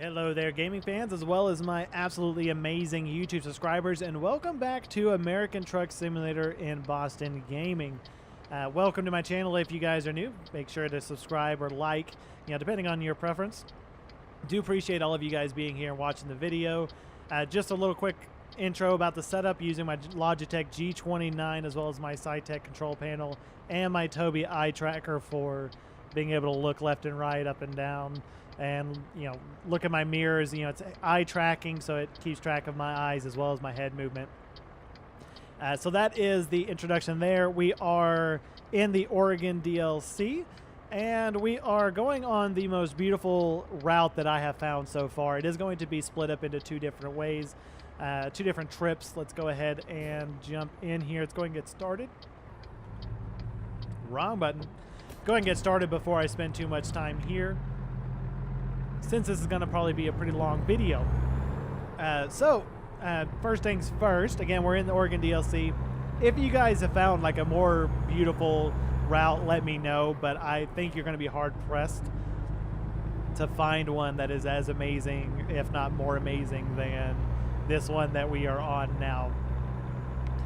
Hello there, gaming fans, as well as my absolutely amazing YouTube subscribers, and welcome back to American Truck Simulator in Boston Gaming. Welcome to my channel. If you guys are new, make sure to subscribe or like, depending on your preference. Do appreciate all of you guys being here and watching the video. Just a little quick intro about the setup using my Logitech G29 as well as my SciTech control panel and my Tobii eye tracker for being able to look left and right, up and down, and look at my mirrors. It's eye tracking, so it keeps track of my eyes as well as my head movement. So that is the introduction there. We are in the Oregon DLC, and we are going on the most beautiful route that I have found so far. It is going to be split up into two different ways, two different trips. Let's go ahead and jump in here. Let's go ahead and get started. Wrong button. Go ahead and get started before I spend too much time here, since this is going to probably be a pretty long video. First things first, again, we're in the Oregon DLC. If you guys have found like a more beautiful route, let me know, but I think you're going to be hard-pressed to find one that is as amazing, if not more amazing, than this one that we are on now.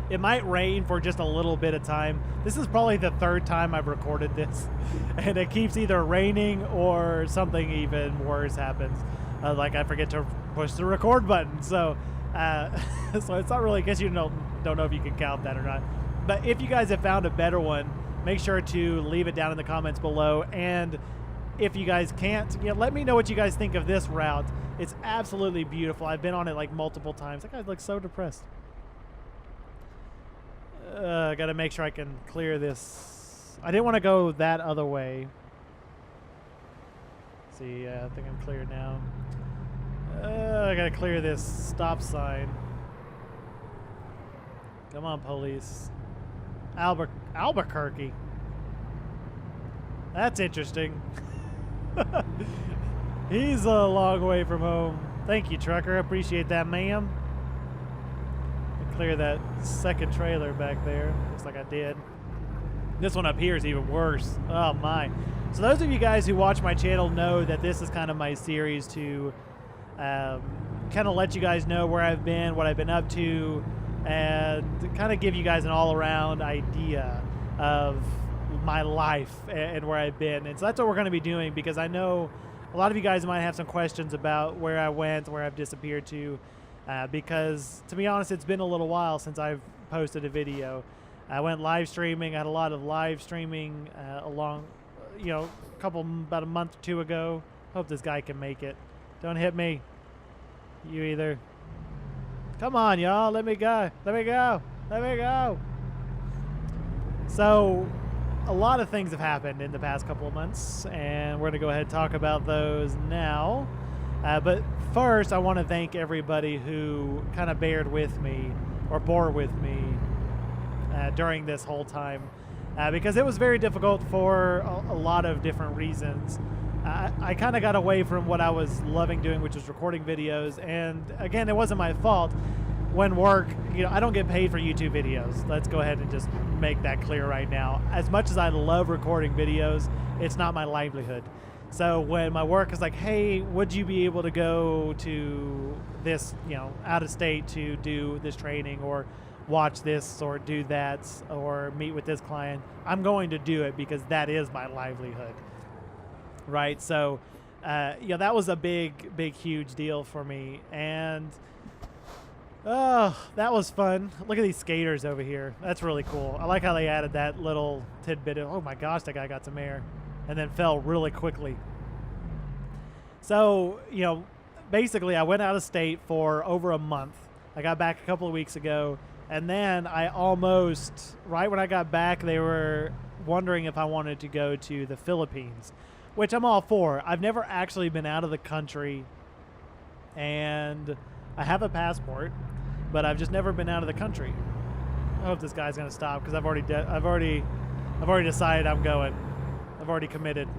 It might rain for just a little bit of time. This is probably the third time I've recorded this, and it keeps either raining or something even worse happens. Like I forget to push the record button. So so it's not really, I guess you don't know if you can count that or not. But if you guys have found a better one, make sure to leave it down in the comments below. And if you guys can't, let me know what you guys think of this route. It's absolutely beautiful. I've been on it like multiple times. That guy looks so depressed. I gotta make sure I can clear this. I didn't want to go that other way. See, I think I'm clear now. I gotta clear this stop sign. Come on, police. Albuquerque. That's interesting. He's a long way from home. Thank you, trucker. I appreciate that, ma'am. Clear that second trailer back there. Looks like I did. This one up here is even worse. Oh my. So those of you guys who watch my channel know that this is kind of my series to kind of let you guys know where I've been, what I've been up to, and to kind of give you guys an all-around idea of my life and where I've been. And so that's what we're going to be doing, because I know a lot of you guys might have some questions about where I went, where I've disappeared to. Because, to be honest, it's been a little while since I've posted a video. I went live streaming. I had a lot of live streaming about a month or two ago. Hope this guy can make it. Don't hit me. You either. Come on, y'all. Let me go. Let me go. Let me go. So, a lot of things have happened in the past couple of months, and we're going to go ahead and talk about those now. But first, I want to thank everybody who kind of bore with me during this whole time, because it was very difficult for a lot of different reasons. I kind of got away from what I was loving doing, which was recording videos, and again, it wasn't my fault. When work, I don't get paid for YouTube videos. Let's go ahead and just make that clear right now. As much as I love recording videos, it's not my livelihood. So when my work is like, hey, would you be able to go to this, out of state to do this training or watch this or do that or meet with this client, I'm going to do it because that is my livelihood, right? So, that was a big, huge deal for me. And, oh, that was fun. Look at these skaters over here. That's really cool. I like how they added that little tidbit of, oh my gosh, that guy got some air. And then fell really quickly. So, basically I went out of state for over a month. I got back a couple of weeks ago, and then right when I got back, they were wondering if I wanted to go to the Philippines, which I'm all for. I've never actually been out of the country, and I have a passport, but I've just never been out of the country. I hope this guy's gonna stop, because I've already decided I'm going. I've already committed.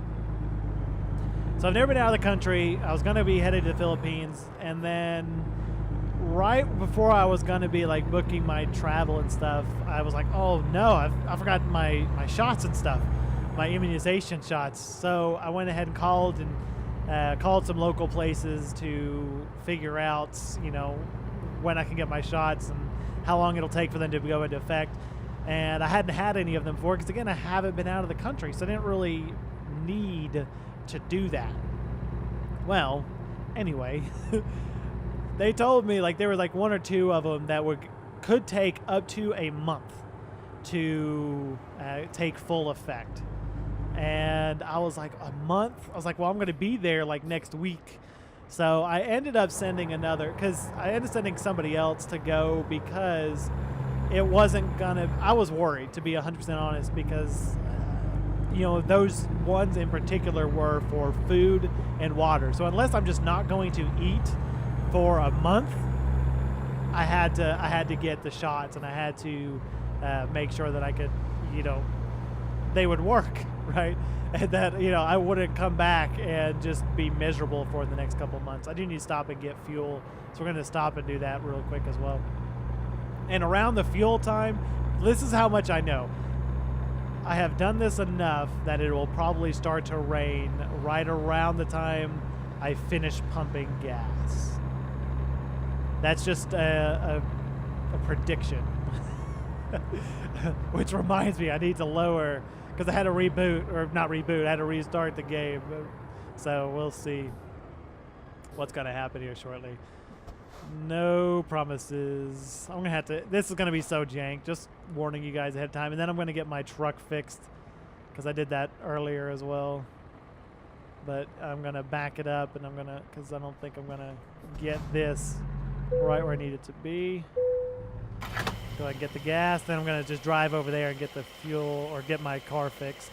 So I've never been out of the country. I was going to be headed to the Philippines, and then right before I was going to be like booking my travel and stuff, I was like, oh no, I forgot my shots and stuff, my immunization shots. So I went ahead and called and Called some local places to figure out, you know, when I can get my shots and how long it'll take for them to go into effect. And I hadn't had any of them before because, again, I haven't been out of the country, so I didn't really need to do that. Well, anyway, they told me like there were like 1 or 2 of them that could take up to a month to take full effect. And I was like, a month? I was like, well, I'm going to be there like next week. So I ended up sending somebody else to go because it wasn't going to, I was worried, to be 100% honest, because, you know, those ones in particular were for food and water. So unless I'm just not going to eat for a month, I had to get the shots, and I had to make sure that I could, you know, they would work, right? And that, you know, I wouldn't come back and just be miserable for the next couple months. I do need to stop and get fuel, so we're going to stop and do that real quick as well. And around the fuel time, this is how much I know. I have done this enough that it will probably start to rain right around the time I finish pumping gas. That's just a prediction. Which reminds me, I need to lower, because I had to reboot, or not reboot, I had to restart the game. So we'll see what's going to happen here shortly. No promises. I'm going to have to, this is going to be so jank, just warning you guys ahead of time. And then I'm going to get my truck fixed, because I did that earlier as well. But I'm going to back it up, and I'm going to, because I don't think I'm going to get this right where I need it to be. Go ahead and get the gas, then I'm going to just drive over there and get the fuel, or get my car fixed.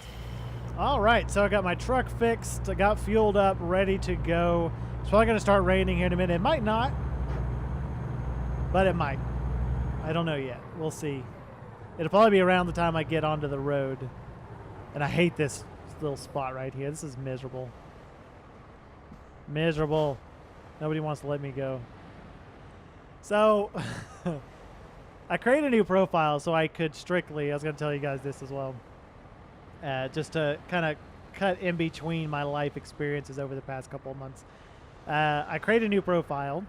All right, so I got my truck fixed. I got fueled up, ready to go. It's probably going to start raining here in a minute. It might not, but it might. I don't know yet. We'll see. It'll probably be around the time I get onto the road. And I hate this little spot right here. This is miserable. Miserable. Nobody wants to let me go. So I created a new profile so I could strictly, I was going to tell you guys this as well, just to kind of cut in between my life experiences over the past couple of months. I created a new profile,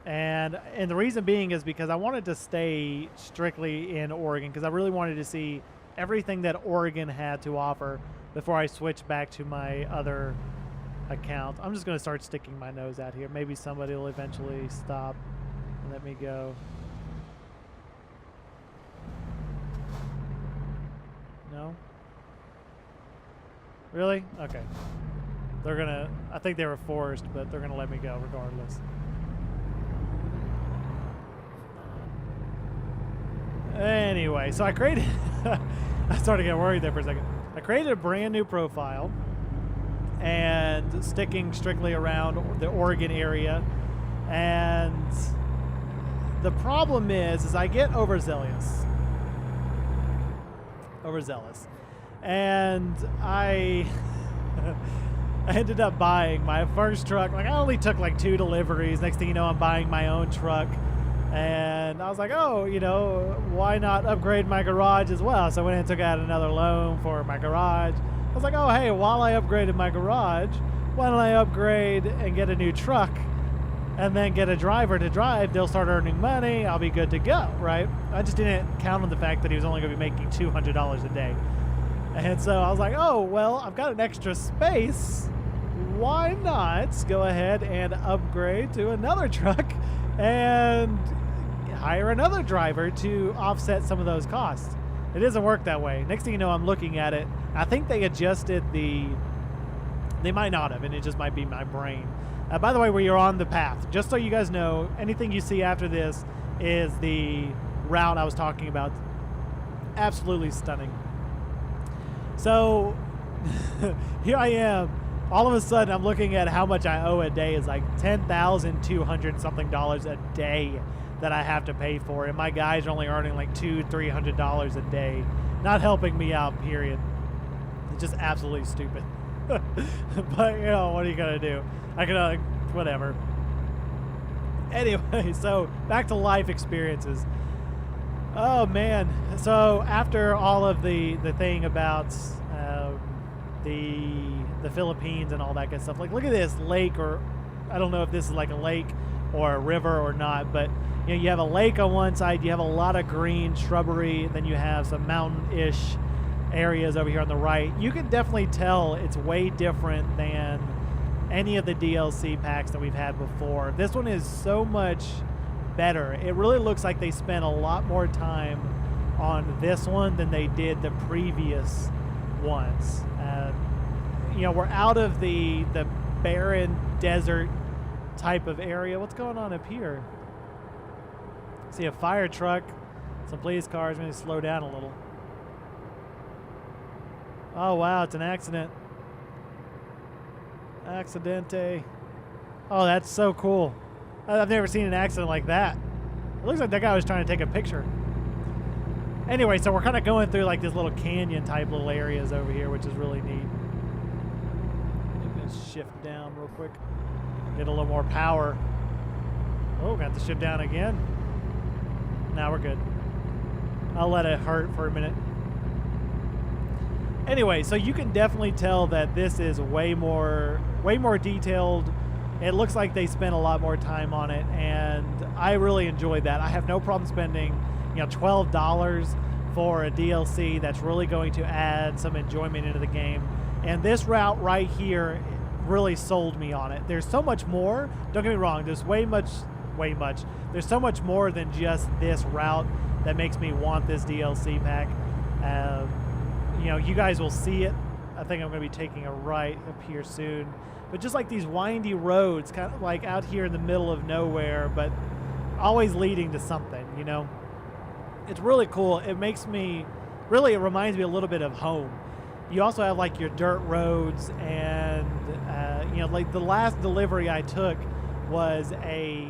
and the reason being is because I wanted to stay strictly in Oregon, because I really wanted to see everything that Oregon had to offer before I switch back to my other account. I'm just going to start sticking my nose out here. Maybe somebody will eventually stop and let me go. No? Really? Okay. They're gonna, I think they were forced, but they're gonna let me go regardless. Anyway, so I created, I started to get worried there for a second. I created a brand new profile, and sticking strictly around the Oregon area. And the problem is I get overzealous. And I ended up buying my first truck. Like, I only took like 2 deliveries. Next thing you know, I'm buying my own truck. And I was like, oh, you know, why not upgrade my garage as well? So I went and took out another loan for my garage. I was like, oh, hey, while I upgraded my garage, why don't I upgrade and get a new truck and then get a driver to drive? They'll start earning money. I'll be good to go, right? I just didn't count on the fact that he was only going to be making $200 a day. And so I was like, oh, well, I've got an extra space. Why not go ahead and upgrade to another truck and hire another driver to offset some of those costs? It doesn't work that way. Next thing you know, I'm looking at it. I think they adjusted they might not have, and it just might be my brain. By the way, we are on the path. Just so you guys know, anything you see after this is the route I was talking about. Absolutely stunning. So here I am. All of a sudden, I'm looking at how much I owe a day. Is like $10,200 something a day that I have to pay for, and my guys are only earning like $200-300 a day, not helping me out. Period. It's just absolutely stupid. But you know, what are you gonna do? I can whatever. Anyway, so back to life experiences. Oh man! So after all of the thing about the the Philippines and all that good stuff. Like, look at this lake, or I don't know if this is like a lake or a river or not, but you know, you have a lake on one side, you have a lot of green shrubbery, then you have some mountain-ish areas over here on the right. You can definitely tell it's way different than any of the DLC packs that we've had before. This one is so much better. It really looks like they spent a lot more time on this one than they did the previous ones. You know, we're out of the barren desert type of area. What's going on up here? See a fire truck, some police cars. Maybe slow down a little. Oh wow, it's an accident. Accidente. Oh, that's so cool. I've never seen an accident like that. It looks like that guy was trying to take a picture. Anyway, so we're kind of going through like this little canyon type little areas over here, which is really neat. I'm gonna shift down real quick. Get a little more power. Oh, got to shift down again. Now we're good. I'll let it hurt for a minute. Anyway, so you can definitely tell that this is way more detailed. It looks like they spent a lot more time on it, and I really enjoyed that. I have no problem spending, you know, $12 for a DLC that's really going to add some enjoyment into the game. And this route right here really sold me on it. There's so much more. Don't get me wrong. There's way much. There's so much more than just this route that makes me want this DLC pack. You know, you guys will see it. I think I'm going to be taking a right up here soon. But just like these windy roads, kind of like out here in the middle of nowhere, but always leading to something, you know. It's really cool. It makes me, really, it reminds me a little bit of home. You also have like your dirt roads, and, you know, like the last delivery I took was a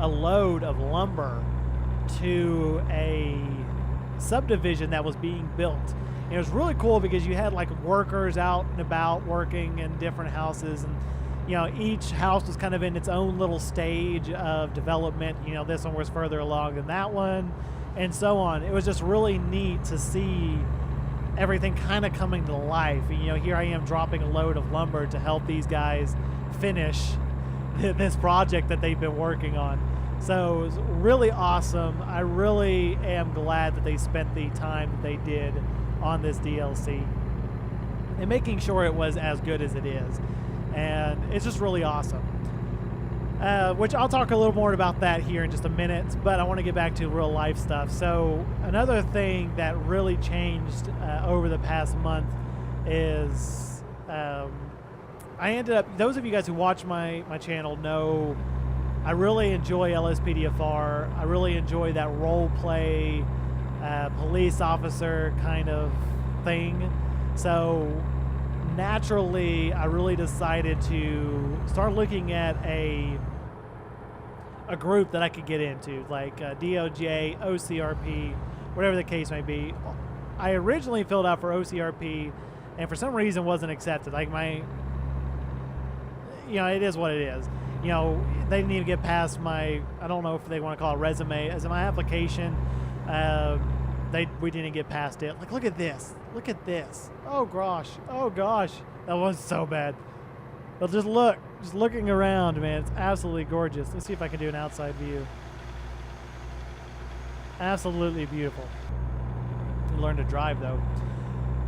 load of lumber to a subdivision that was being built. And it was really cool because you had like workers out and about working in different houses, and you know, each house was kind of in its own little stage of development. You know, this one was further along than that one, and so on. It was just really neat to see everything kind of coming to life. And, you know, here I am dropping a load of lumber to help these guys finish this project that they've been working on. So it was really awesome. I really am glad that they spent the time that they did on this DLC and making sure it was as good as it is. And it's just really awesome. Which I'll talk a little more about that here in just a minute, but I want to get back to real life stuff. So another thing that really changed over the past month is I ended up, those of you guys who watch my channel know I really enjoy LSPDFR. I really enjoy that role play police officer kind of thing. So naturally, I really decided to start looking at a group that I could get into, like DOJ, OCRP, whatever the case may be. I originally filled out for OCRP, and for some reason wasn't accepted. Like you know, it is what it is. You know, they didn't even get past my, I don't know if they want to call it resume, as in my application. We didn't get past it. Like, look at this. Look at this. Oh gosh. Oh gosh. That was so bad. But just looking around, man, it's absolutely gorgeous. Let's see if I can do an outside view. Absolutely beautiful. Learn to drive though.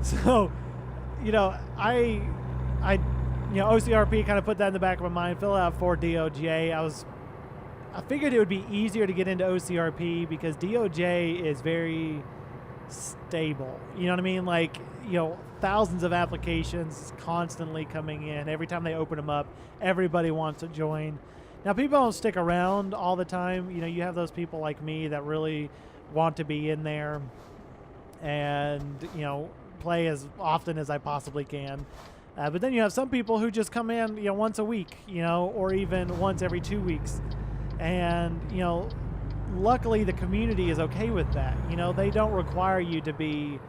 So, you know, you know, OCRP kind of put that in the back of my mind, fill out for DOJ. I figured it would be easier to get into OCRP because DOJ is very stable. You know what I mean? Like, you know, thousands of applications constantly coming in. Every time they open them up, everybody wants to join. Now, people don't stick around all the time. You know, you have those people like me that really want to be in there and, you know, play as often as I possibly can. But then you have some people who just come in, you know, once a week, you know, or even once every 2 weeks. And, you know, luckily the community is okay with that. You know, they don't require you to be,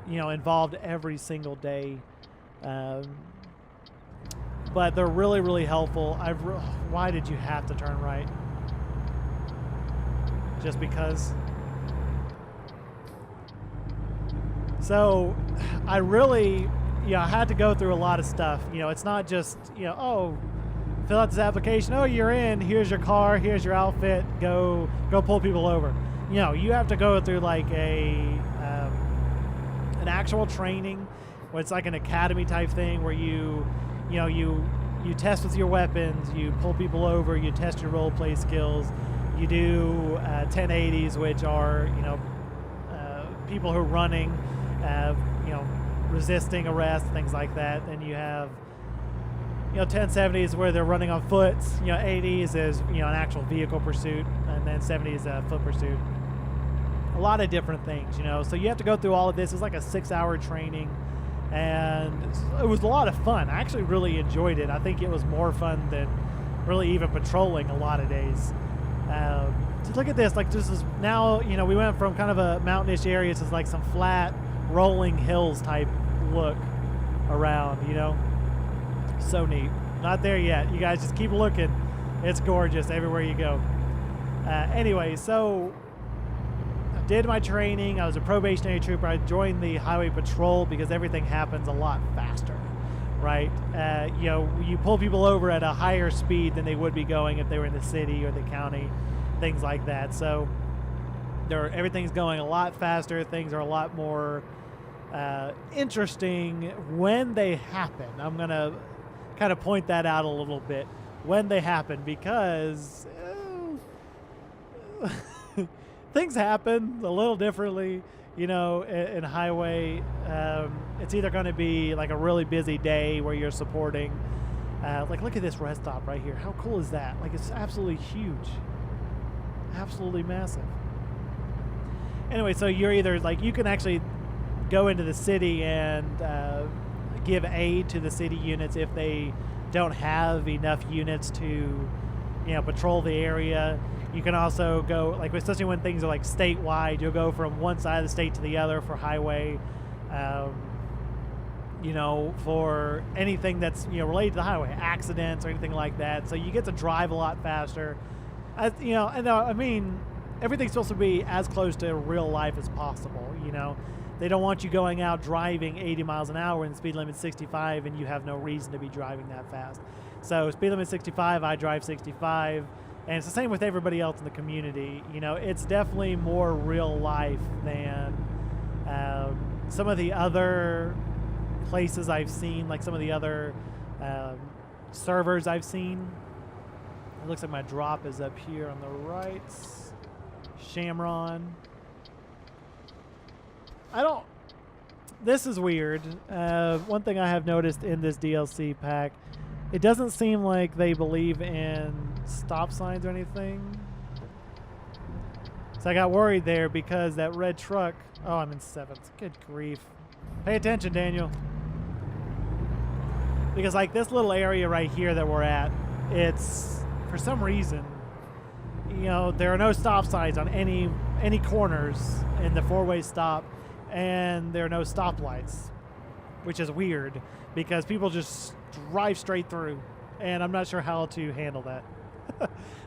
you know, involved every single day. But they're really, really helpful. Why did you have to turn right? Just because? So I really, I had to go through a lot of stuff. It's not just, oh, fill out this application. Oh, you're in. Here's your car. Here's your outfit. Go pull people over. You have to go through like an actual training, where it's like an academy type thing where you test with your weapons, you pull people over, you test your role play skills, you do 1080s, which are people who are running, resisting arrest, things like that. Then you have 1070s where they're running on foot. 80s is an actual vehicle pursuit, and then 70s foot pursuit. A lot of different things, So you have to go through all of this. It's like a 6-hour training, and it was a lot of fun. I actually really enjoyed it. I think it was more fun than really even patrolling a lot of days. So look at this. Like, this is now, we went from kind of a mountainish area to like some flat, rolling hills type look around. So neat. Not there yet. You guys just keep looking. It's gorgeous everywhere you go. Anyway, so I did my training. I was a probationary trooper. I joined the highway patrol because everything happens a lot faster, right? You pull people over at a higher speed than they would be going if they were in the city or the county, things like that. So everything's going a lot faster. Things are a lot more interesting when they happen. I'm going to kind of point that out a little bit when they happen, because things happen a little differently, in highway. It's either going to be like a really busy day where you're supporting, like look at this rest stop right here. How cool is that? Like, it's absolutely huge, absolutely massive. Anyway, so you're either like, you can actually go into the city and give aid to the city units if they don't have enough units to patrol the area. You can also go, like, especially when things are like statewide, you'll go from one side of the state to the other for highway, for anything that's related to the highway, accidents or anything like that. So you get to drive a lot faster. I mean, everything's supposed to be as close to real life as possible. They don't want you going out driving 80 miles an hour and the speed limit 65 and you have no reason to be driving that fast. So speed limit 65, I drive 65, and it's the same with everybody else in the community. It's definitely more real life than some of the other places I've seen, like some of the other servers I've seen. It looks like my drop is up here on the right. Shamron. This is weird. One thing I have noticed in this DLC pack, it doesn't seem like they believe in stop signs or anything. So I got worried there because that red truck, oh, I'm in 7th. Good grief. Pay attention, Daniel. Because like this little area right here that we're at, it's, for some reason, there are no stop signs on any corners in the 4-way stop. And there are no stoplights, which is weird because people just drive straight through, and I'm not sure how to handle that.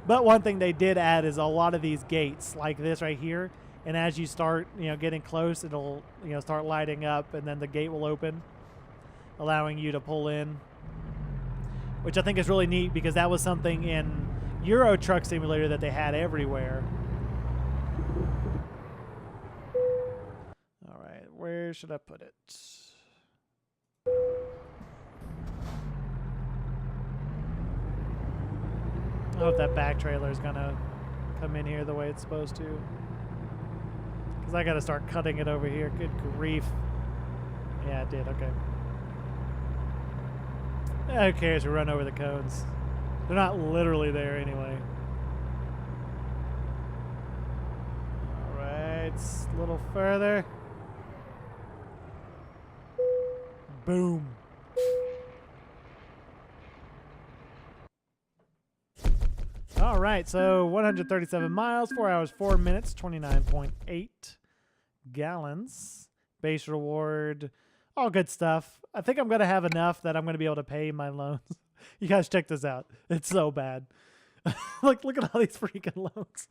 But one thing they did add is a lot of these gates like this right here, and as you start getting close, it'll start lighting up, and then the gate will open, allowing you to pull in, which I think is really neat because that was something in Euro Truck Simulator that they had everywhere. Where should I put it? I hope that back trailer is gonna come in here the way it's supposed to, because I gotta start cutting it over here. Good grief. Yeah, it did. Okay. Who cares? We run over the cones. They're not literally there anyway. All right, a little further. Boom. All right, so 137 miles, 4 hours, 4 minutes, 29.8 gallons. Base reward, all good stuff. I think I'm going to have enough that I'm going to be able to pay my loans. You guys check this out. It's so bad. Look at all these freaking loans.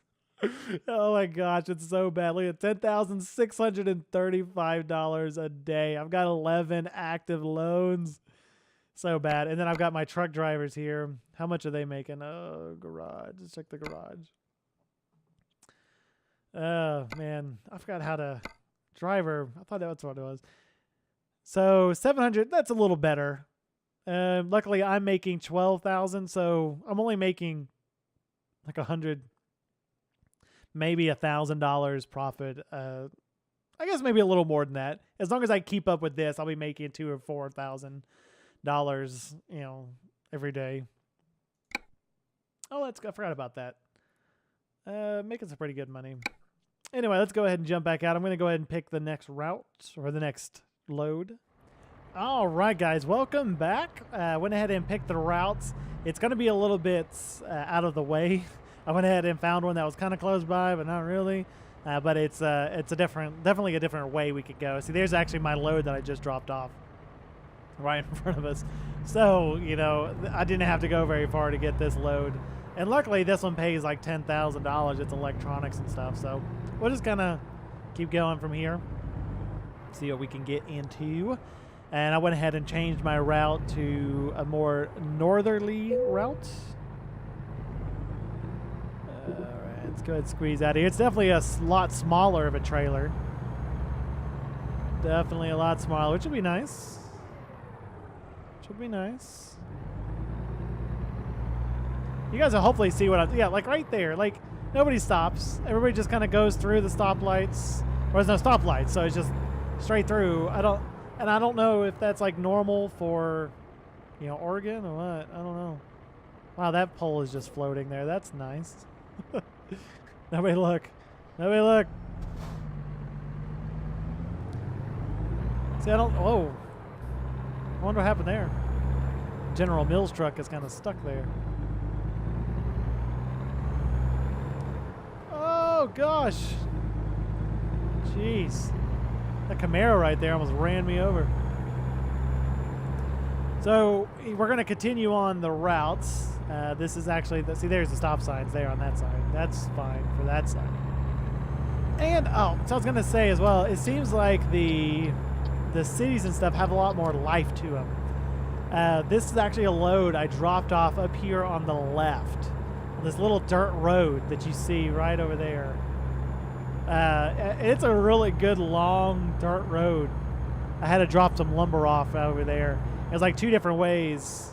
Oh my gosh, it's so bad. Look at $10,635 a day. I've got 11 active loans. So bad. And then I've got my truck drivers here. How much are they making? Oh, garage. Let's check the garage. Oh, man. I forgot how to driver. I thought that's what it was. So 700, that's a little better. Luckily, I'm making 12,000, so I'm only making like 100, maybe $1,000 profit. I guess maybe a little more than that. As long as I keep up with this, I'll be making $2,000 or $4,000, you know, every day. Oh, I forgot about that. Making some pretty good money. Anyway, let's go ahead and jump back out. I'm going to go ahead and pick the next route or the next load. All right, guys, welcome back. Went ahead and picked the routes. It's going to be a little bit out of the way. I went ahead and found one that was kind of close by, but not really. But it's definitely a different way we could go. See, there's actually my load that I just dropped off right in front of us. So, you know, I didn't have to go very far to get this load. And luckily, this one pays like $10,000. It's electronics and stuff. So we'll just kind of keep going from here. See what we can get into. And I went ahead and changed my route to a more northerly route. All right, let's go ahead and squeeze out of here. It's definitely a lot smaller of a trailer. Definitely a lot smaller, which would be nice. Which would be nice. You guys will hopefully see what I'm... Yeah, like right there. Like, nobody stops. Everybody just kind of goes through the stoplights. Or there's no stoplights, so it's just straight through. I don't know if that's like normal for, you know, Oregon or what. I don't know. Wow, that pole is just floating there. That's nice. Nobody look. Nobody look. See, I don't... Whoa. I wonder what happened there. General Mills truck is kind of stuck there. Oh, gosh. Jeez. That Camaro right there almost ran me over. So we're going to continue on the routes. This is actually, see, there's the stop signs there on that side. That's fine for that side. And, oh, so I was going to say as well, it seems like the cities and stuff have a lot more life to them. This is actually a load I dropped off up here on the left. On this little dirt road that you see right over there. It's a really good long dirt road. I had to drop some lumber off over there. There's like two different ways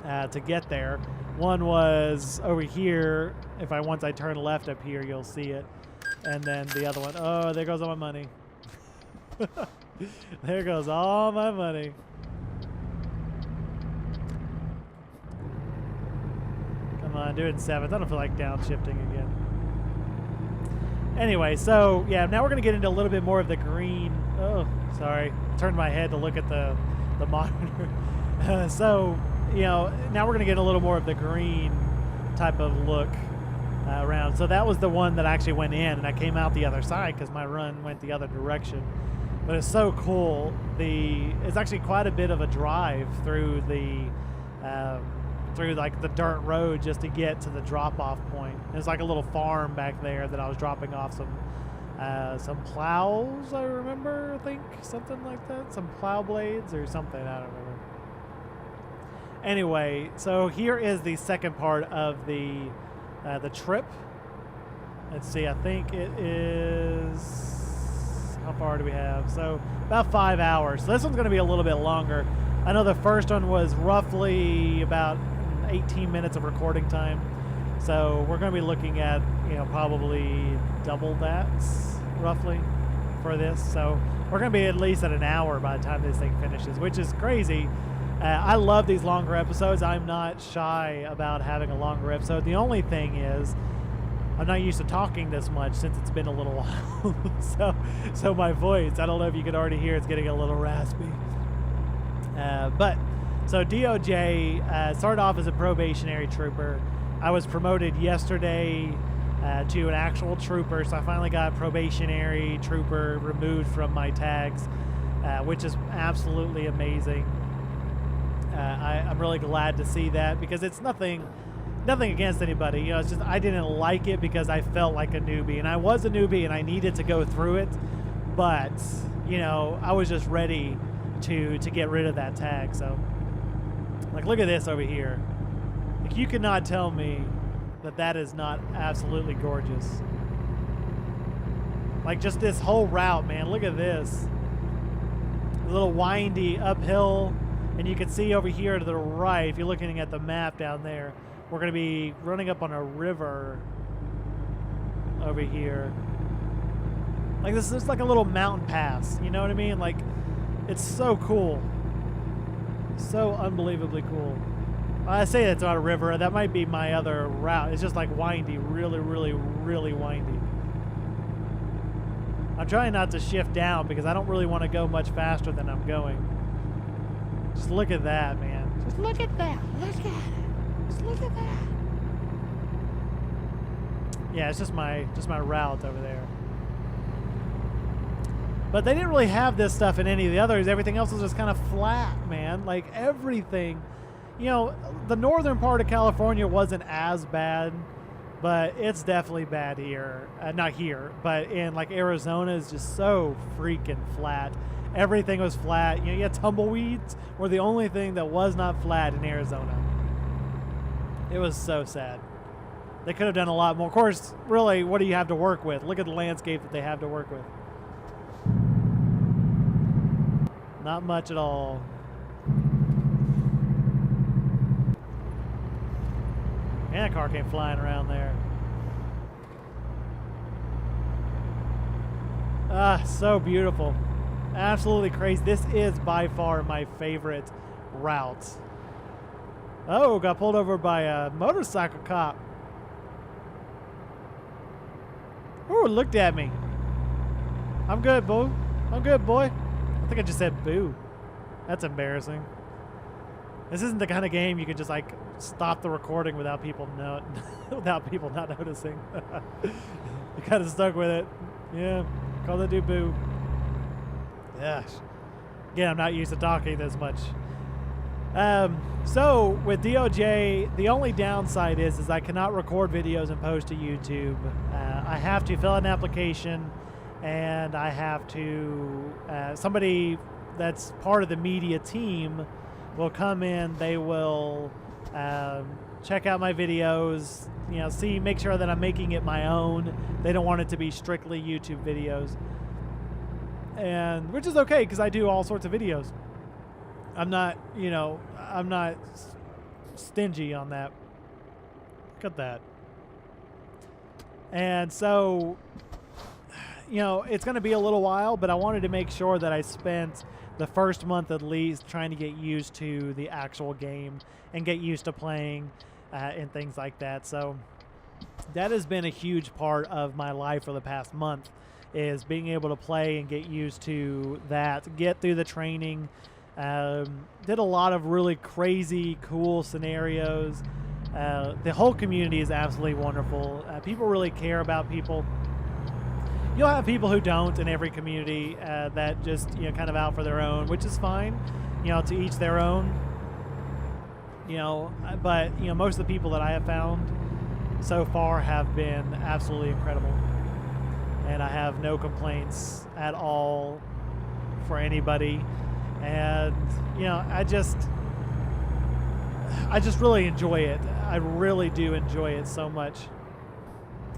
to get there. One was over here. Once I turn left up here, you'll see it. And then the other one, oh, there goes all my money. There goes all my money. Come on, do it in seventh. I don't feel like downshifting again. Anyway, so yeah, now we're going to get into a little bit more of the green. Oh, sorry. Turned my head to look at the monitor. So, you know, now we're going to get a little more of the green type of look around. So that was the one that actually went in, and I came out the other side because my run went the other direction. But it's so cool. It's actually quite a bit of a drive through through like the dirt road just to get to the drop-off point. There's like a little farm back there that I was dropping off some plows, I remember, I think, something like that. Some plow blades or something, I don't remember. Anyway, so here is the second part of the trip. Let's see, I think it is... How far do we have? So about 5 hours. So this one's going to be a little bit longer. I know the first one was roughly about 18 minutes of recording time. So we're going to be looking at, you know, probably double that roughly for this. So we're going to be at least at an hour by the time this thing finishes, which is crazy. I love these longer episodes. I'm not shy about having a longer episode. The only thing is I'm not used to talking this much since it's been a little while. so my voice, I don't know if you can already hear, it's getting a little raspy. So DOJ started off as a probationary trooper. I was promoted yesterday to an actual trooper, so I finally got probationary trooper removed from my tags, which is absolutely amazing. I'm really glad to see that because it's nothing nothing against anybody. You know, it's just I didn't like it because I felt like a newbie, and I was a newbie, and I needed to go through it. But you know, I was just ready to get rid of that tag. So, like, look at this over here. Like, you cannot tell me that that is not absolutely gorgeous. Like, just this whole route, man. Look at this. A little windy uphill, and you can see over here to the right, if you're looking at the map down there, we're going to be running up on a river over here. Like, this is like a little mountain pass, you know what I mean? Like, it's so cool. So unbelievably cool. I say that's not a river. That might be my other route. It's just like windy, really, really, really windy. I'm trying not to shift down because I don't really want to go much faster than I'm going. Just look at that, man. Just look at that. Look at it. Just look at that. Yeah, it's just my route over there. But they didn't really have this stuff in any of the others. Everything else was just kind of flat, man. Like, everything. You know, the northern part of California wasn't as bad, but it's definitely bad here. Not here, but in, like, Arizona is just so freaking flat. Everything was flat. You know, you had tumbleweeds were the only thing that was not flat in Arizona. It was so sad. They could have done a lot more. Of course, really, what do you have to work with? Look at the landscape that they have to work with. Not much at all. And a car came flying around there. Ah, so beautiful. Absolutely crazy. This is by far my favorite route. Oh, got pulled over by a motorcycle cop. Ooh, looked at me. I'm good, boo. I'm good, boy. I think I just said boo. That's embarrassing. This isn't the kind of game you can just like stop the recording without people without people not noticing. You kind of stuck with it. Yeah, call the dude boo. Gosh. Again, I'm not used to talking this much. So with DOJ, the only downside is I cannot record videos and post to YouTube. I have to fill out an application, and I have to somebody that's part of the media team will come in. They will check out my videos, you know, make sure that I'm making it my own. They don't want it to be strictly YouTube videos, and which is okay because I do all sorts of videos. I'm not, you know, I'm not stingy on that. Look at that. And so, you know, it's going to be a little while, but I wanted to make sure that I spent the first month at least trying to get used to the actual game and get used to playing and things like that. So that has been a huge part of my life for the past month, is being able to play and get used to that, get through the training. Did a lot of really crazy, cool scenarios. The whole community is absolutely wonderful. People really care about people. You'll have people who don't in every community that just, you know, kind of out for their own, which is fine. You know, to each their own. You know, but, you know, most of the people that I have found so far have been absolutely incredible. And I have no complaints at all for anybody. And, you know, I just really enjoy it. I really do enjoy it so much.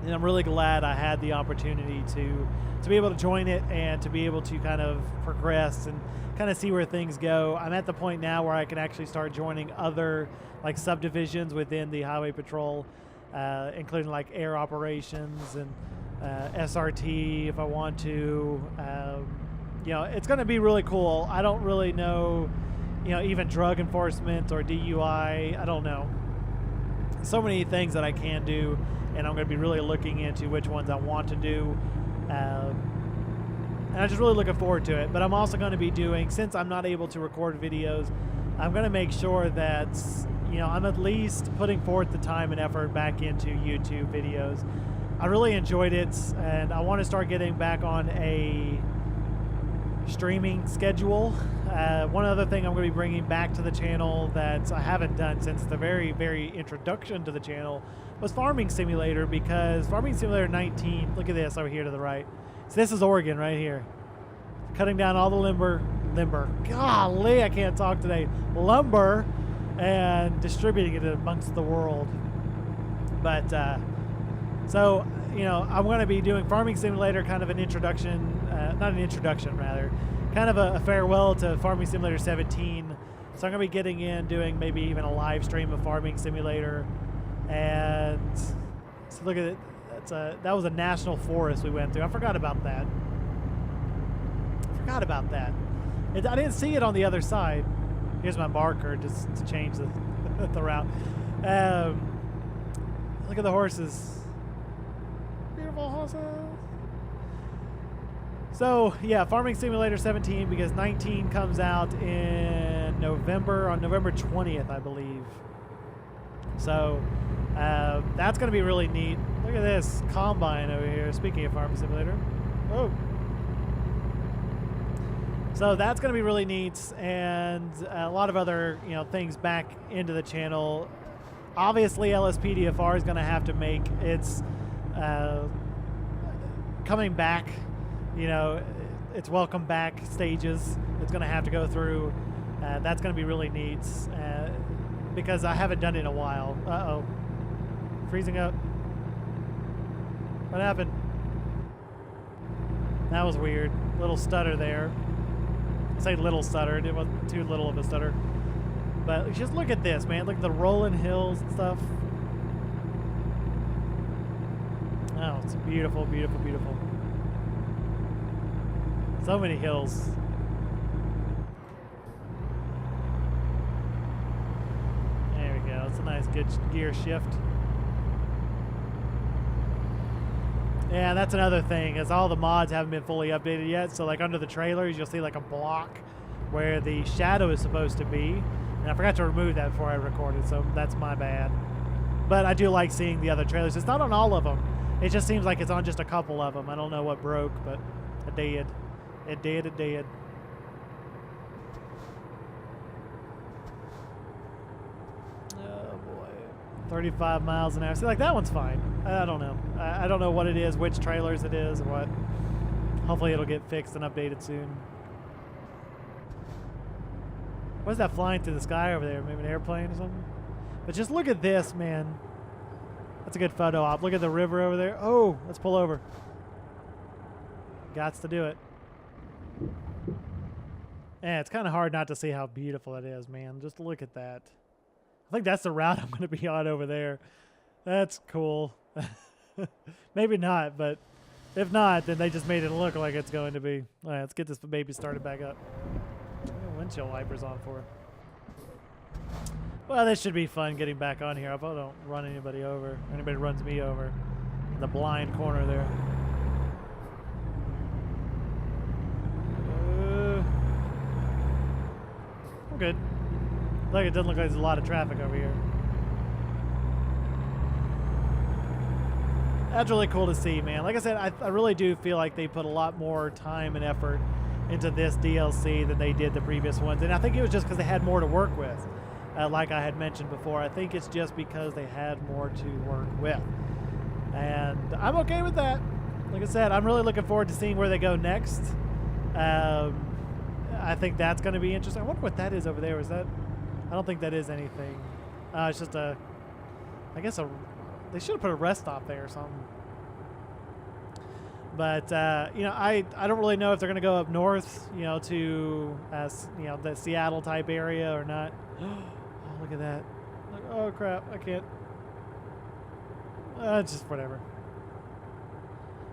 And I'm really glad I had the opportunity to be able to join it and to be able to kind of progress and kind of see where things go. I'm at the point now where I can actually start joining other like subdivisions within the Highway Patrol, including like air operations and SRT if I want to. You know, it's going to be really cool. I don't really know, you know, even drug enforcement or DUI. I don't know. So many things that I can do, and I'm going to be really looking into which ones I want to do. And I'm just really looking forward to it. But I'm also going to be doing, since I'm not able to record videos, I'm going to make sure that, you know, I'm at least putting forth the time and effort back into YouTube videos. I really enjoyed it, and I want to start getting back on a streaming schedule. one other thing I'm going to be bringing back to the channel that I haven't done since the very, very introduction to the channel was Farming Simulator, because Farming Simulator 19, look at this over here to the right. So this is Oregon right here. Cutting down all the lumber, golly, I can't talk today, lumber, and distributing it amongst the world. But, so, you know, I'm going to be doing Farming Simulator, kind of an introduction, not an introduction, rather, kind of a farewell to Farming Simulator 17. So I'm going to be getting in, doing maybe even a live stream of Farming Simulator. And so look at it. That was a national forest we went through. I forgot about that. I didn't see it on the other side. Here's my marker just to change the route. Look at the horses. Beautiful horses. So yeah, Farming Simulator 17, because 19 comes out in November, on November 20th, I believe. So that's going to be really neat. Look at this combine over here. Speaking of Farming Simulator. Oh. So that's going to be really neat, and a lot of other, you know, things back into the channel. Obviously, LSPDFR is going to have to make its coming back, you know, its welcome back stages. It's going to have to go through. That's going to be really neat, because I haven't done it in a while. Uh-oh. Freezing up. What happened? That was weird. Little stutter there. I say little stutter. It wasn't too little of a stutter. But just look at this, man. Look at the rolling hills and stuff. Oh, it's beautiful, beautiful, beautiful. So many hills. There we go. It's a nice, good gear shift. Yeah, that's another thing, is all the mods haven't been fully updated yet. So like under the trailers, you'll see like a block where the shadow is supposed to be. And I forgot to remove that before I recorded, so that's my bad. But I do like seeing the other trailers. It's not on all of them. It just seems like it's on just a couple of them. I don't know what broke, but it did. It did. Oh boy. 35 miles an hour. See, like that one's fine. I don't know. I don't know what it is, which trailers it is, or what. Hopefully it'll get fixed and updated soon. What's that flying through the sky over there? Maybe an airplane or something? But just look at this, man. That's a good photo op. Look at the river over there. Oh, let's pull over. Gots to do it. Yeah, it's kind of hard not to see how beautiful it is, man. Just look at that. I think that's the route I'm going to be on over there. That's cool. Maybe not, but if not, then they just made it look like it's going to be. All right, let's get this baby started back up. Windshield wipers on for. Well, this should be fun getting back on here. I hope I don't run anybody over. Anybody runs me over. In the blind corner there. I'm good. Like, it doesn't look like there's a lot of traffic over here. That's really cool to see, man. Like I said, I really do feel like they put a lot more time and effort into this DLC than they did the previous ones. And I think it was just because they had more to work with. Like I had mentioned before, I think it's just because they had more to work with. And I'm okay with that. Like I said, I'm really looking forward to seeing where they go next. I think that's going to be interesting. I wonder what that is over there. Is that? I don't think that is anything. It's just a, I guess they should have put a rest stop there or something. But you know, I don't really know if they're going to go up north, you know, to you know, the Seattle type area or not. Oh, look at that! Look, oh crap! I can't. Just whatever.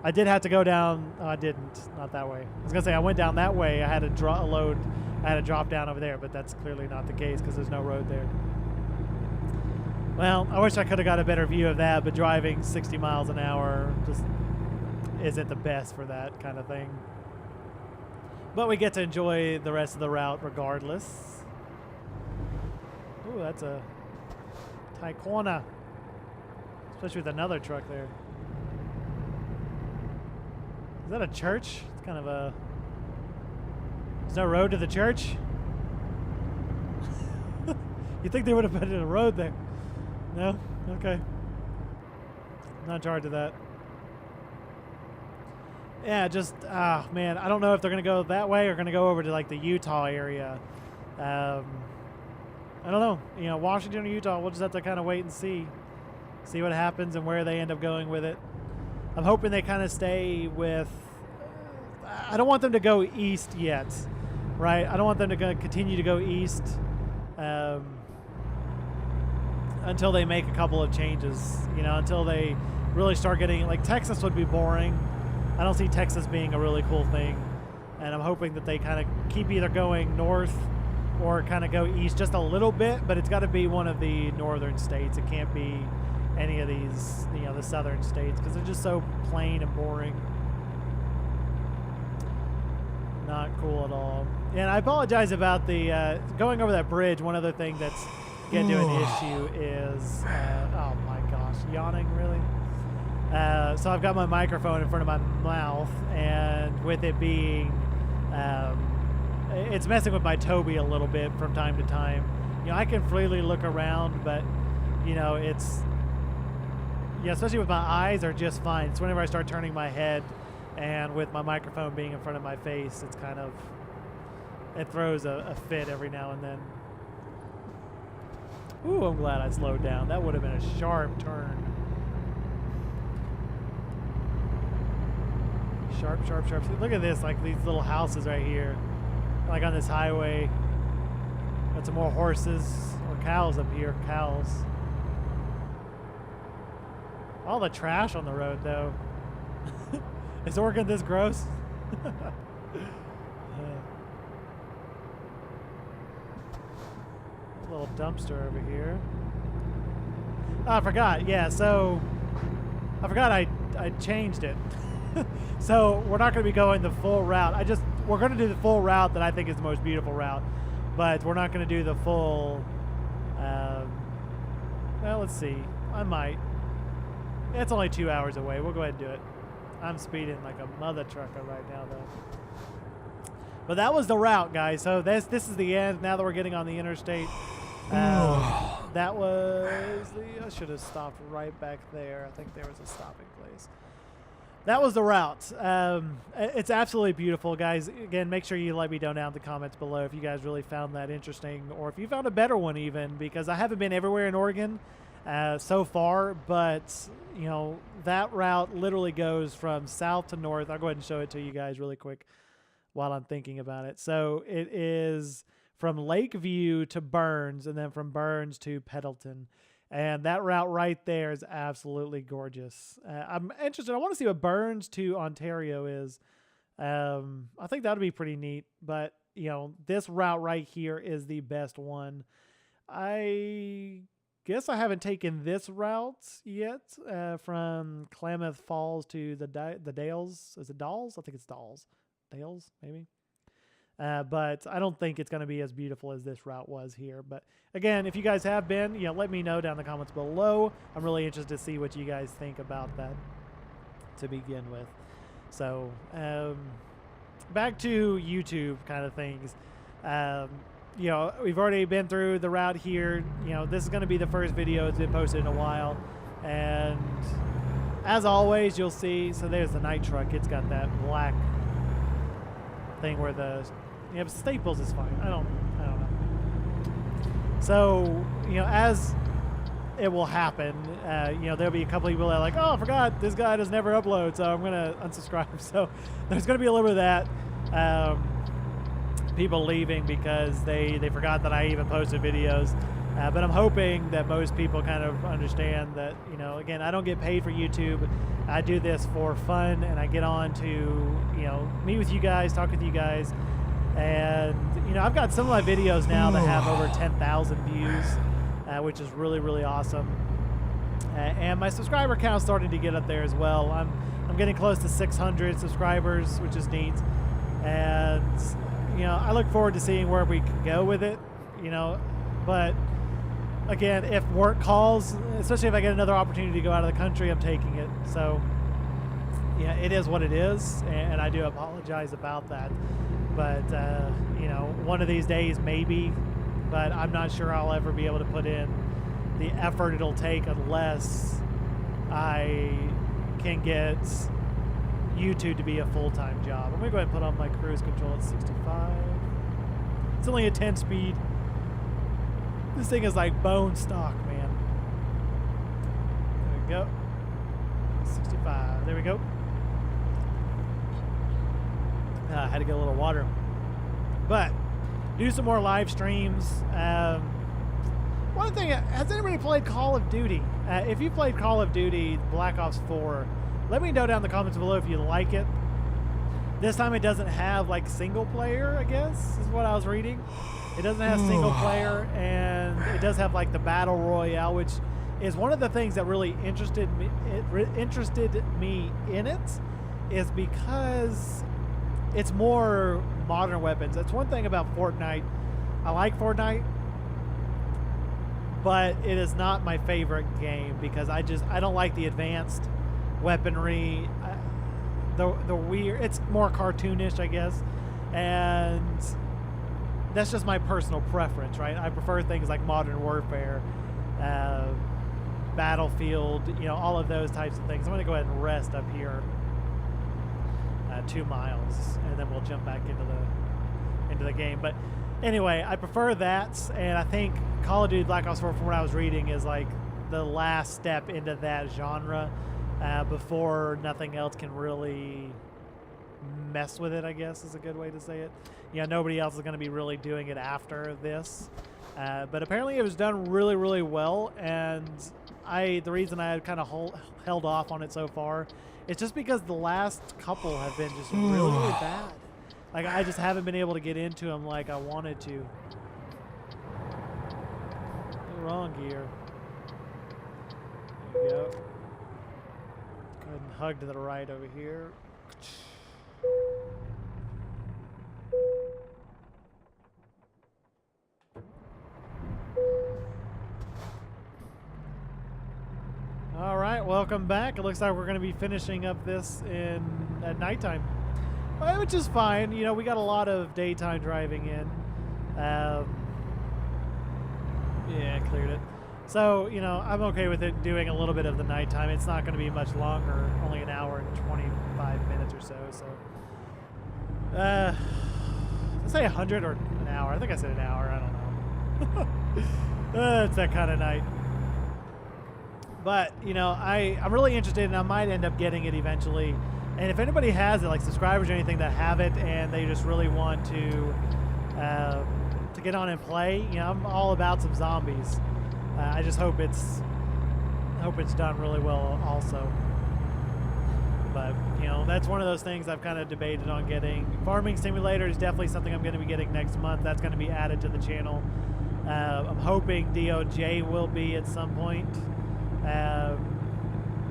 I did have to go down. Oh, I didn't. Not that way. I was gonna say I went down that way. I had to draw a load. I had to drop down over there, but that's clearly not the case because there's no road there. Well, I wish I could have got a better view of that, but driving 60 miles an hour just isn't the best for that kind of thing. But we get to enjoy the rest of the route regardless. Ooh, that's a tight corner. Especially with another truck there. Is that a church? It's kind of a... There's no road to the church? You think they would have put in a road there? No? Okay. Not in charge of that. Yeah, just, man, I don't know if they're going to go that way or going to go over to, like, the Utah area. I don't know. You know, Washington or Utah, we'll just have to kind of wait and see. See what happens and where they end up going with it. I'm hoping they kind of stay with... I don't want them to go east yet, right? I don't want them to continue to go east until they make a couple of changes, you know, until they really start getting... Like, Texas would be boring. I don't see Texas being a really cool thing. And I'm hoping that they kind of keep either going north or kind of go east just a little bit, but it's got to be one of the northern states. It can't be any of these, you know, the southern states, because they're just so plain and boring. Not cool at all. And I apologize about the going over that bridge. One other thing that's getting to an issue is, oh my gosh, yawning, really? So I've got my microphone in front of my mouth, and with it being, it's messing with my Tobii a little bit from time to time. You know, I can freely look around, but, you know, it's, yeah, especially with my eyes are just fine. It's whenever I start turning my head and with my microphone being in front of my face, it's kind of, it throws a fit every now and then. Ooh, I'm glad I slowed down. That would have been a sharp turn. Sharp, sharp, sharp. See, look at this, like these little houses right here. Like on this highway. Got some more horses or cows up here. Cows. All the trash on the road, though. Is Oregon this gross? A little dumpster over here. Oh, I forgot. Yeah, so I forgot I changed it. So we're not going to be going the full route. We're going to do the full route that I think is the most beautiful route, but we're not going to do the full. Well, let's see. I might. It's only 2 hours away. We'll go ahead and do it. I'm speeding like a mother trucker right now, though. But that was the route, guys. So this is the end. Now that we're getting on the interstate, that was the. I should have stopped right back there. I think there was a stopping place. That was the route. It's absolutely beautiful, guys. Again, make sure you let me know down in the comments below if you guys really found that interesting, or if you found a better one even, because I haven't been everywhere in Oregon so far, but you know, that route literally goes from south to north. I'll go ahead and show it to you guys really quick while I'm thinking about it. So it is from Lakeview to Burns, and then from Burns to Pendleton. And that route right there is absolutely gorgeous. I'm interested. I want to see what Burns to Ontario is. I think that would be pretty neat. But, you know, this route right here is the best one. I guess I haven't taken this route yet from Klamath Falls to the Dales. Is it Dalles? I think it's Dalles. Dales, maybe. But I don't think it's going to be as beautiful as this route was here. But again, if you guys have been, you know, let me know down in the comments below. I'm really interested to see what you guys think about that to begin with. So back to YouTube kind of things. You know, we've already been through the route here. You know, this is going to be the first video that's been posted in a while. And as always, you'll see, so there's the night truck. It's got that black thing where the... Yeah, but Staples is fine. I don't know. So, you know, as it will happen, you know, there'll be a couple of people that are like, oh, I forgot, this guy does never upload, so I'm going to unsubscribe. So there's going to be a little bit of that. People leaving because they forgot that I even posted videos. But I'm hoping that most people kind of understand that, you know, again, I don't get paid for YouTube. I do this for fun, and I get on to, you know, meet with you guys, talk with you guys. And, you know, I've got some of my videos now that have over 10,000 views, which is really, really awesome. And my subscriber count's starting to get up there as well. I'm getting close to 600 subscribers, which is neat. And, you know, I look forward to seeing where we can go with it, you know. But, again, if work calls, especially if I get another opportunity to go out of the country, I'm taking it. So, yeah, it is what it is, and I do apologize about that. But, you know, one of these days, maybe but I'm not sure I'll ever be able to put in the effort it'll take unless I can get YouTube to be a full-time job. I'm gonna go ahead and put on my cruise control at 65. It's only a 10 speed. This thing is like bone stock, man. There we go. 65. There we go. I had to get a little water. But do some more live streams. One thing, has anybody played Call of Duty? If you played Call of Duty Black Ops 4, let me know down in the comments below if you like it. This time it doesn't have like single player, I guess, is what I was reading. It doesn't have single player, and it does have like the battle royale, which is one of the things that really interested me in it, is because it's more modern weapons. That's one thing about Fortnite. I like Fortnite, but it is not my favorite game because I don't like the advanced weaponry. The weird, it's more cartoonish, I guess, and that's just my personal preference, right? I prefer things like Modern Warfare, Battlefield, you know, all of those types of things. I'm going to go ahead and rest up here 2 miles, and then we'll jump back into the game. But anyway, I prefer that, and I think Call of Duty Black Ops 4, from what I was reading, is like the last step into that genre before nothing else can really mess with it, I guess is a good way to say it. Yeah, nobody else is going to be really doing it after this. But apparently it was done really, really well, and the reason I had kind of held off on it so far is just because the last couple have been just really, really bad. Like, I just haven't been able to get into them like I wanted to. The wrong gear. There we go. Go ahead and hug to the right over here. All right, welcome back. It looks like we're going to be finishing up this at nighttime, which is fine. You know, we got a lot of daytime driving in. Yeah, cleared it. So, you know, I'm okay with it doing a little bit of the nighttime. It's not going to be much longer, only an hour and 25 minutes or so. So, let's say 100 or an hour. I think I said an hour. I don't know. It's that kind of night. But, you know, I'm really interested, and I might end up getting it eventually. And if anybody has it, like subscribers or anything that have it, and they just really want to get on and play, you know, I'm all about some zombies. I just hope it's done really well also. But, you know, that's one of those things I've kind of debated on getting. Farming Simulator is definitely something I'm going to be getting next month. That's going to be added to the channel. I'm hoping DOJ will be at some point.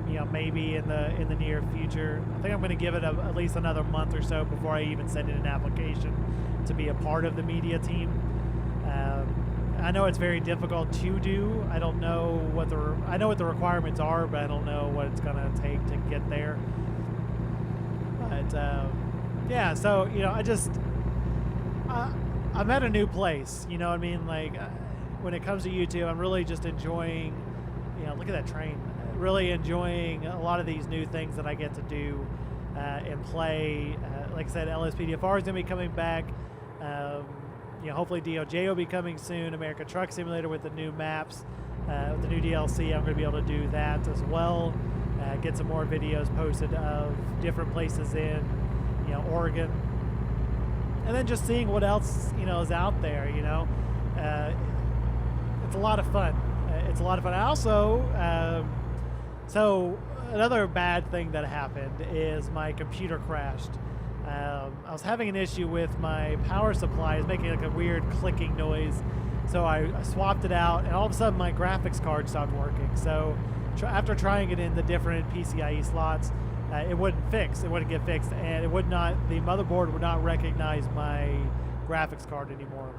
You know, maybe in the near future. I think I'm going to give it at least another month or so before I even send in an application to be a part of the media team. I know it's very difficult to do. I don't know I know what the requirements are, but I don't know what it's going to take to get there. But yeah, so, you know, I'm at a new place. You know what I mean? Like, when it comes to YouTube, I'm really just enjoying. You know, look at that train. Really enjoying a lot of these new things that I get to do and play. Like I said, LSPDFR is going to be coming back. You know, hopefully DOJ will be coming soon. America Truck Simulator with the new maps, with the new DLC. I'm going to be able to do that as well. Get some more videos posted of different places in, you know, Oregon. And then just seeing what else, you know, is out there, you know. It's a lot of fun. It's a lot of fun. I also, so another bad thing that happened is my computer crashed. I was having an issue with my power supply. It's making like a weird clicking noise. So I swapped it out, and all of a sudden my graphics card stopped working. So after trying it in the different PCIe slots, it wouldn't get fixed, and the motherboard would not recognize my graphics card anymore.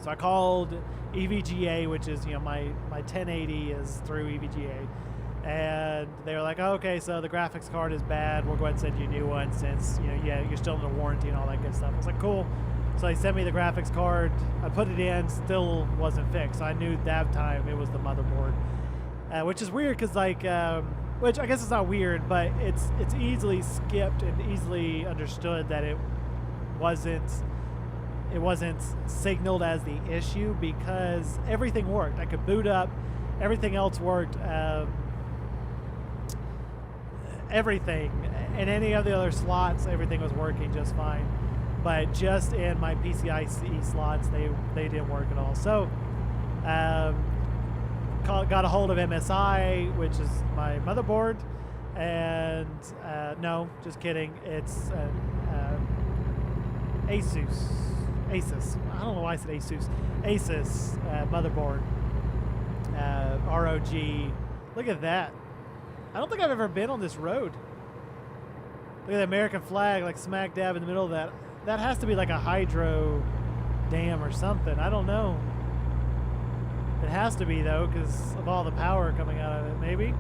So I called EVGA, which is, you know, my 1080 is through EVGA. And they were like, oh, okay, so the graphics card is bad. We'll go ahead and send you a new one since, you know, yeah, you're still in the warranty and all that good stuff. I was like, cool. So they sent me the graphics card. I put it in, still wasn't fixed. So I knew that time it was the motherboard, which is weird because like, which I guess it's not weird, but it's easily skipped and easily understood that it wasn't signaled as the issue because everything worked. I could boot up, everything else worked. Everything in any of the other slots, everything was working just fine. But just in my PCIe slots, they didn't work at all. So got a hold of MSI, which is my motherboard, and no, just kidding. It's Asus. I don't know why I said Asus. Asus motherboard. ROG. Look at that. I don't think I've ever been on this road. Look at the American flag, like smack dab in the middle of that. That has to be like a hydro dam or something. I don't know. It has to be though, because of all the power coming out of it, maybe,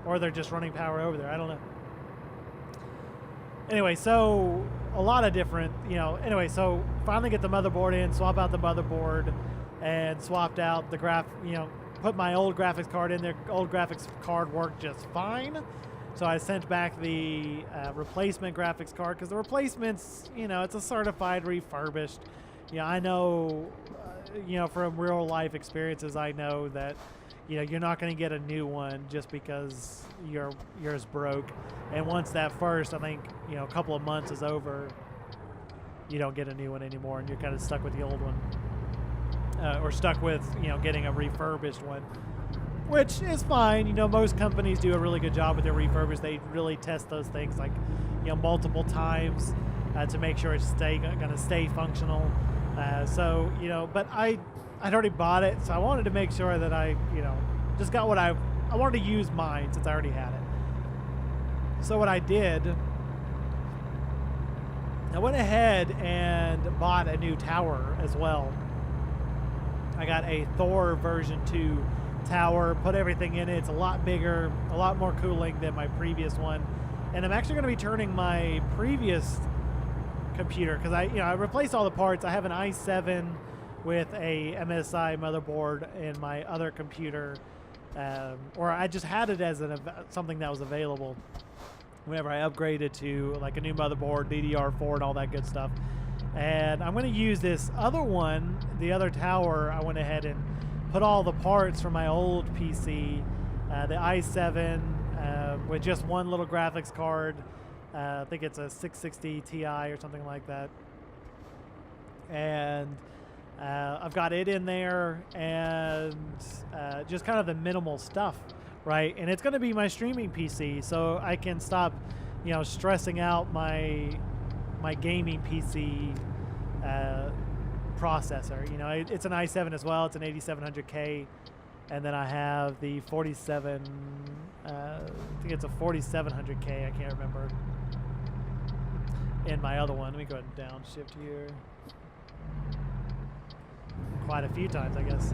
or they're just running power over there. I don't know. Anyway, so a lot of different, anyway, so finally get the motherboard in, swap out the motherboard, and swapped out the put my old graphics card in there. Old graphics card worked just fine. So I sent back the replacement graphics card because the replacement's, it's a certified refurbished. I know, from real life experiences, I know that, you're not going to get a new one just because yours broke. And once that first, I think, a couple of months is over, you don't get a new one anymore, and you're kind of stuck with the old one. Or stuck with, getting a refurbished one, which is fine. Most companies do a really good job with their refurbished. They really test those things like, multiple times to make sure it's going to stay functional. So, but I'd already bought it, so I wanted to make sure that I, just got what I wanted to use mine since I already had it. So what I did, I went ahead and bought a new tower as well. I got a Thor version 2 tower, put everything in it. It's a lot bigger, a lot more cooling than my previous one. And I'm actually going to be turning my previous computer, because I replaced all the parts. I have an i7 with a MSI motherboard in my other computer, or I just had it as something that was available whenever I upgraded to like a new motherboard, DDR4 and all that good stuff. And I'm going to use this other one, the other tower. I went ahead and put all the parts from my old PC, the i7 with just one little graphics card. I think it's a 660 Ti or something like that. And I've got it in there, and just kind of the minimal stuff, right? And it's going to be my streaming PC, so I can stop, stressing out my gaming PC processor. It's an i7 as well. It's an 8700K, and then I have the 47. I think it's a 4700K. I can't remember. In my other one, let me go ahead and downshift here. Quite a few times, I guess.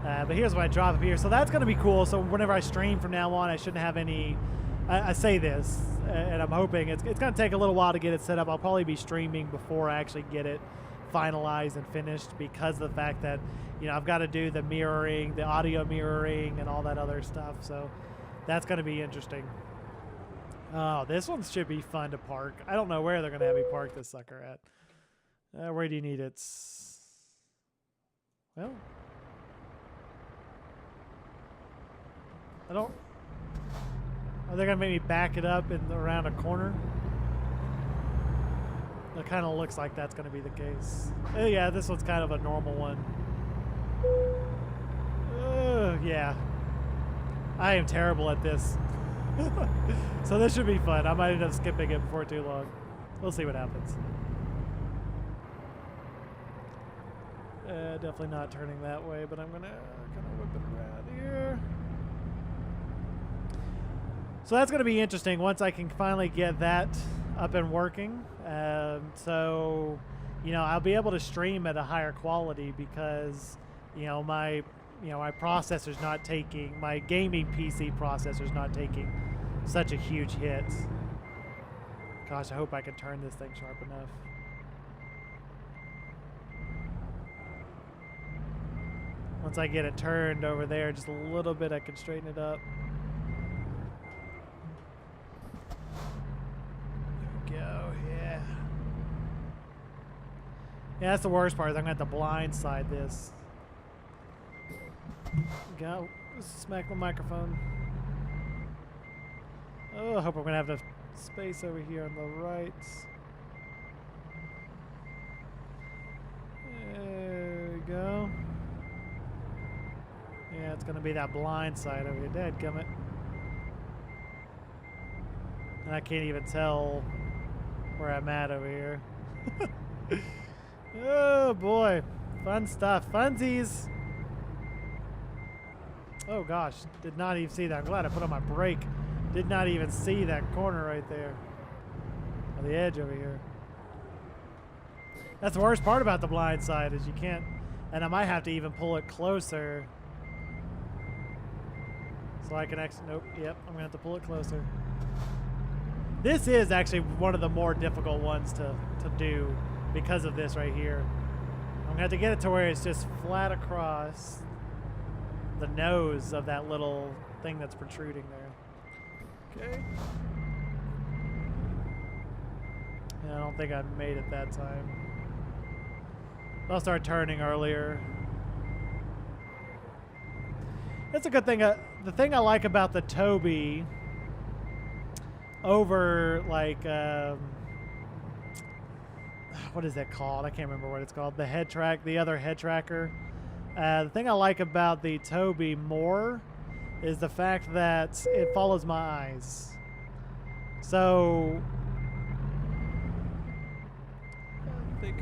But here's what I drop up here. So that's going to be cool. So whenever I stream from now on, I shouldn't have any. I say this, and I'm hoping it's going to take a little while to get it set up. I'll probably be streaming before I actually get it finalized and finished, because of the fact that, I've got to do the mirroring, the audio mirroring, and all that other stuff. So that's going to be interesting. Oh, this one should be fun to park. I don't know where they're going to have me park this sucker at. Where do you need it? Well, I don't. Are they gonna make me back it up around a corner? It kind of looks like that's gonna be the case. Yeah, this one's kind of a normal one. Yeah. I am terrible at this. So this should be fun. I might end up skipping it before too long. We'll see what happens. Definitely not turning that way, but I'm gonna kind of whip it around here. So that's going to be interesting once I can finally get that up and working. So, I'll be able to stream at a higher quality because, my processor's not taking, my gaming PC processor's not taking such a huge hit. Gosh, I hope I can turn this thing sharp enough. Once I get it turned over there just a little bit, I can straighten it up. There we go, yeah. Yeah, that's the worst part. Is I'm going to have to blindside this. Go. Smack my microphone. Oh, I hope I'm going to have enough space over here on the right. There we go. Yeah, it's going to be that blind side over here. Dadgummit. And I can't even tell where I'm at over here. Oh, boy. Fun stuff. Funsies. Oh, gosh. Did not even see that. I'm glad I put on my brake. Did not even see that corner right there. On the edge over here. That's the worst part about the blind side is you can't... And I might have to even pull it closer. So I can actually... Nope. Yep. I'm going to have to pull it closer. This is actually one of the more difficult ones to do because of this right here. I'm going to have to get it to where it's just flat across the nose of that little thing that's protruding there. Okay. Yeah, I don't think I made it that time. I'll start turning earlier. That's a good thing. The thing I like about the Tobii over like what is that called? I can't remember what it's called. The head track, the other head tracker. The thing I like about the Tobii more is the fact that it follows my eyes. So I think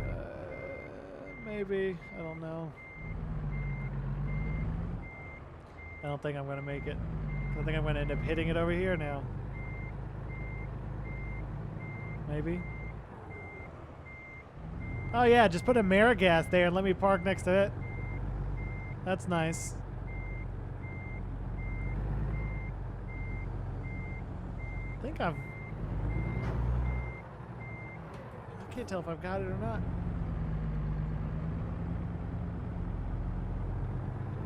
maybe, I don't know. I don't think I'm going to make it. I think I'm going to end up hitting it over here now. Maybe. Oh yeah, just put a Marigas there and let me park next to it. That's nice. I think I can't tell if I've got it or not.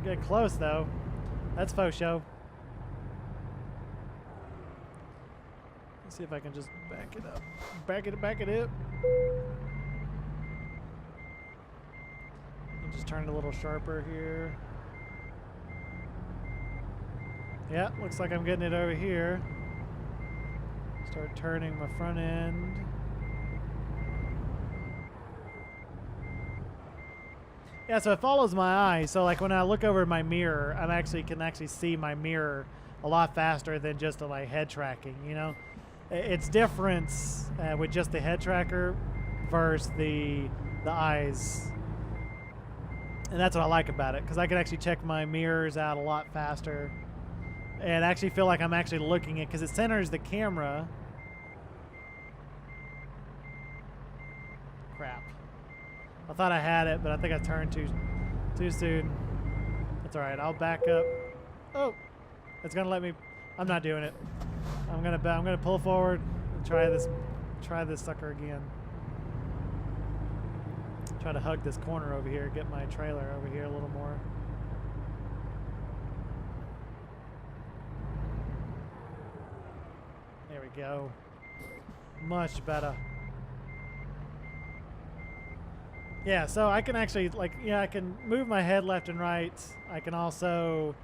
Getting close though. That's faux show. Let's see if I can just back it up. Back it up. And just turn it a little sharper here. Yeah, looks like I'm getting it over here. Start turning my front end. Yeah, so it follows my eye. So like when I look over my mirror, can actually see my mirror a lot faster than just like head tracking, you know? It's different with just the head tracker versus the eyes. And that's what I like about it, because I can actually check my mirrors out a lot faster and actually feel like I'm actually looking at, because it centers the camera. Crap. I thought I had it, but I think I turned too soon. That's all right. I'll back up. Oh, it's gonna let me. I'm not doing it. I'm gonna pull forward and try this sucker again. Try to hug this corner over here. Get my trailer over here a little more. There we go. Much better. Yeah, so I can actually, like, I can move my head left and right. I can also,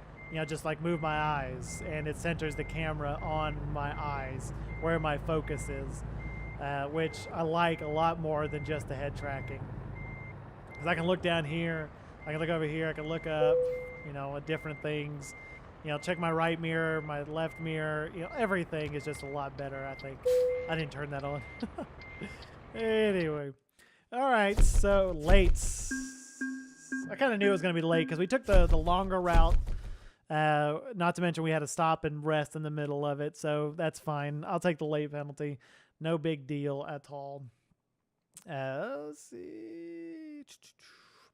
just like move my eyes, and it centers the camera on my eyes, where my focus is, which I like a lot more than just the head tracking. Because I can look down here, I can look over here, I can look up, at different things. Check my right mirror, my left mirror, everything is just a lot better, I think. I didn't turn that on. Anyway. All right, so late. I kind of knew it was going to be late because we took the longer route. Not to mention we had to stop and rest in the middle of it, so that's fine. I'll take the late penalty. No big deal at all. Let's see.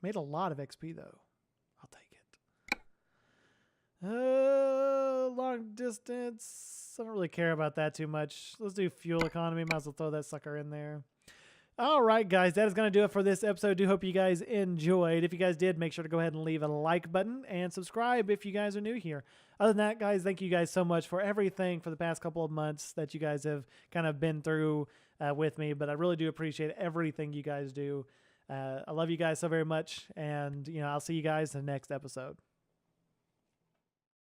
Made a lot of XP, though. I'll take it. Long distance. I don't really care about that too much. Let's do fuel economy. Might as well throw that sucker in there. All right, guys, that is going to do it for this episode. Do hope you guys enjoyed. If you guys did, make sure to go ahead and leave a like button and subscribe if you guys are new here. Other than that, guys, thank you guys so much for everything for the past couple of months that you guys have kind of been through with me. But I really do appreciate everything you guys do. I love you guys so very much. And, I'll see you guys in the next episode.